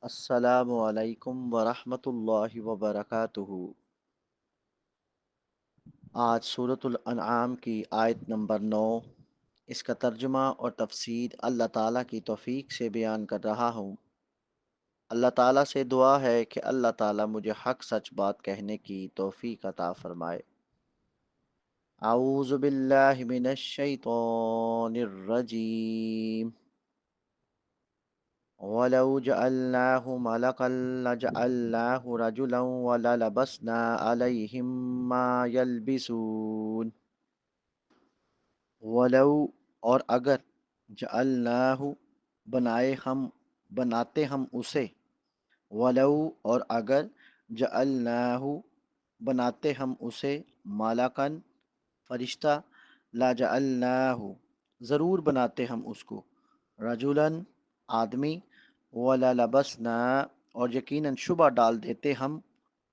السلام علیکم ورحمۃ اللہ وبرکاتہ۔ آج سورۃ الانعام کی آیت نمبر 9، اس کا ترجمہ اور تفسیر اللہ تعالیٰ کی توفیق سے بیان کر رہا ہوں۔ اللہ تعالیٰ سے دعا ہے کہ اللہ تعالیٰ مجھے حق سچ بات کہنے کی توفیق عطا فرمائے۔ اعوذ باللہ من الشیطان الرجیم۔ وَلَوْ جَعَلْنَاهُ مَلَكًا لَجَعَلْنَاهُ رَجُلًا وَلَلَبَسْنَا عَلَيْهِمْ مَا يَلْبِسُونَ۔ وَلَوْ اور اگر جَعَلْنَاهُ بناتے ہم اسے، وَلَوْ اور اگر جَعَلْنَاهُ بناتے ہم اسے، مَلَكًا فرشتہ، لَجَعَلْنَاهُ ضرور بناتے ہم اس کو، رَجُلًا آدمی، وَلَلَبَسْنَا اور یقیناً شبہ ڈال دیتے ہم،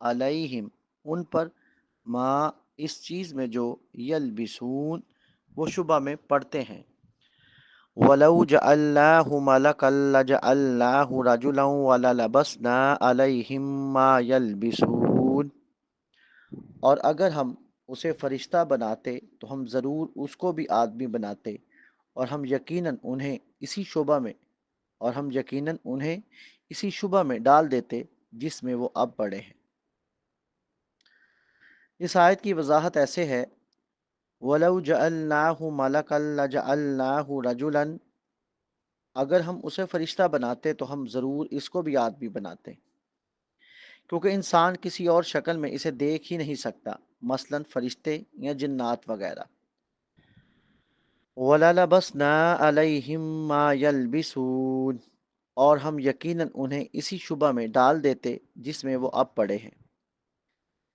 علیہم ان پر، ما اس چیز میں جو، یلبسون وہ شبہ میں پڑھتے ہیں۔ وَلَوْ جَعَلْنَاهُ مَلَكًا لَجَعَلْنَاهُ رَجُلًا وَلَلَبَسْنَا عَلَيْهِمْ مَا يَلْبِسُونَ اور اگر ہم اسے فرشتہ بناتے تو ہم ضرور اس کو بھی آدمی بناتے، اور ہم یقیناً انہیں اسی شبہ میں ڈال دیتے جس میں وہ اب پڑے ہیں۔ اس آیت کی وضاحت ایسے ہے، وَلَوْ جَعَلْنَاهُ مَلَكًا لَجَعَلْنَاهُ رَجُلًا اگر ہم اسے فرشتہ بناتے تو ہم ضرور اس کو بھی آدمی بناتے، کیونکہ انسان کسی اور شکل میں اسے دیکھ ہی نہیں سکتا، مثلاً فرشتے یا جنات وغیرہ۔ وَلَلَبَسْنَا عَلَيْهِمْ مَا يَلْبِسُونَ اور ہم یقیناً انہیں اسی شبہ میں ڈال دیتے جس میں وہ اب پڑے ہیں۔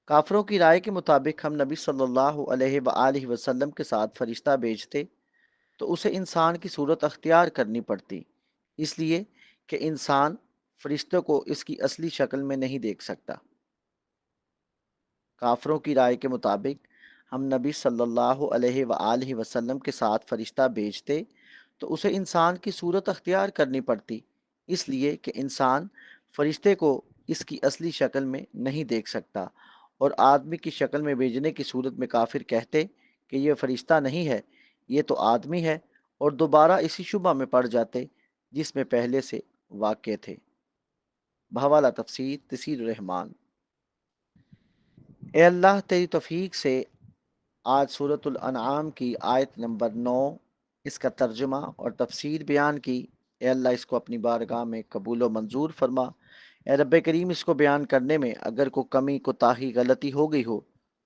کافروں کی رائے کے مطابق ہم نبی صلی اللہ علیہ وآلہ وسلم کے ساتھ فرشتہ بھیجتے تو اسے انسان کی صورت اختیار کرنی پڑتی، اس لیے کہ انسان فرشتوں کو اس کی اصلی شکل میں نہیں دیکھ سکتا۔ کافروں کی رائے کے مطابق ہم نبی صلی اللہ علیہ وآلہ وسلم کے ساتھ فرشتہ بھیجتے تو اسے انسان کی صورت اختیار کرنی پڑتی، اس لیے کہ انسان فرشتے کو اس کی اصلی شکل میں نہیں دیکھ سکتا، اور آدمی کی شکل میں بھیجنے کی صورت میں کافر کہتے کہ یہ فرشتہ نہیں ہے، یہ تو آدمی ہے، اور دوبارہ اسی شبہ میں پڑ جاتے جس میں پہلے سے واقع تھے۔ بحوالہ تفسیر تفسیر الرحمان۔ اے اللہ تیری توفیق سے آج سورۃ الانعام کی آیت نمبر 9، اس کا ترجمہ اور تفسیر بیان کی۔ اے اللہ اس کو اپنی بارگاہ میں قبول و منظور فرما۔ اے رب کریم اس کو بیان کرنے میں اگر کوئی کمی کوتاہی غلطی ہو گئی ہو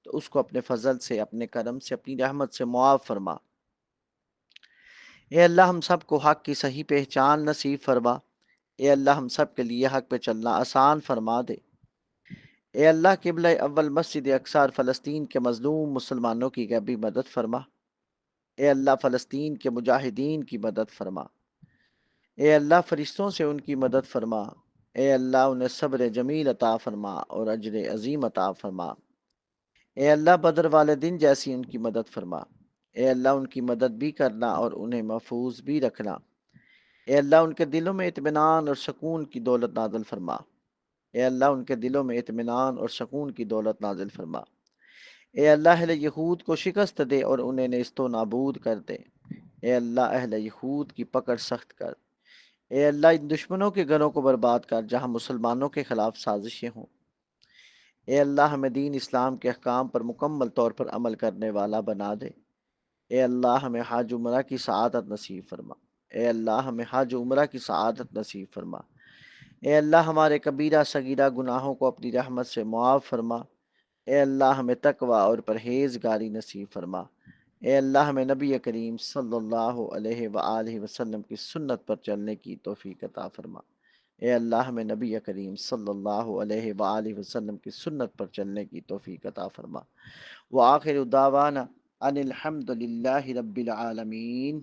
تو اس کو اپنے فضل سے، اپنے کرم سے، اپنی رحمت سے معاف فرما۔ اے اللہ ہم سب کو حق کی صحیح پہچان نصیب فرما۔ اے اللہ ہم سب کے لیے حق پہ چلنا آسان فرما دے۔ اے اللہ قبلہ اول مسجد اقصی اور فلسطین کے مظلوم مسلمانوں کی غیبی مدد فرما۔ اے اللہ فلسطین کے مجاہدین کی مدد فرما۔ اے اللہ فرشتوں سے ان کی مدد فرما۔ اے اللہ انہیں صبر جمیل عطا فرما اور اجر عظیم عطا فرما۔ اے اللہ بدر والے دن جیسی ان کی مدد فرما۔ اے اللہ ان کی مدد بھی کرنا اور انہیں محفوظ بھی رکھنا۔ اے اللہ ان کے دلوں میں اطمینان اور سکون کی دولت نازل فرما۔ اے اللہ ان کے دلوں میں اطمینان اور سکون کی دولت نازل فرما۔ اے اللہ اہل یہود کو شکست دے اور انہیں نیست و نابود کر دے۔ اے اللہ اہل یہود کی پکڑ سخت کر۔ اے اللہ ان دشمنوں کے گھروں کو برباد کر جہاں مسلمانوں کے خلاف سازشیں ہوں۔ اے اللہ ہمیں دین اسلام کے احکام پر مکمل طور پر عمل کرنے والا بنا دے۔ اے اللہ ہمیں حج عمرہ کی سعادت نصیب فرما۔ اے اللہ ہمیں حج عمرہ کی سعادت نصیب فرما۔ اے اللہ ہمارے کبیرہ صغیرہ گناہوں کو اپنی رحمت سے معاف فرما۔ اے اللہ ہمیں تقوی اور پرہیزگاری نصیب فرما۔ اے اللہ ہمیں نبی کریم صلی اللہ علیہ وآلہ وسلم کی سنت پر چلنے کی توفیق عطا فرما۔ اے اللہ ہمیں نبی کریم صلی اللہ علیہ وآلہ وسلم کی سنت پر چلنے کی توفیق عطا فرما۔ وآخر دعوانا ان الحمد للہ رب العالمین۔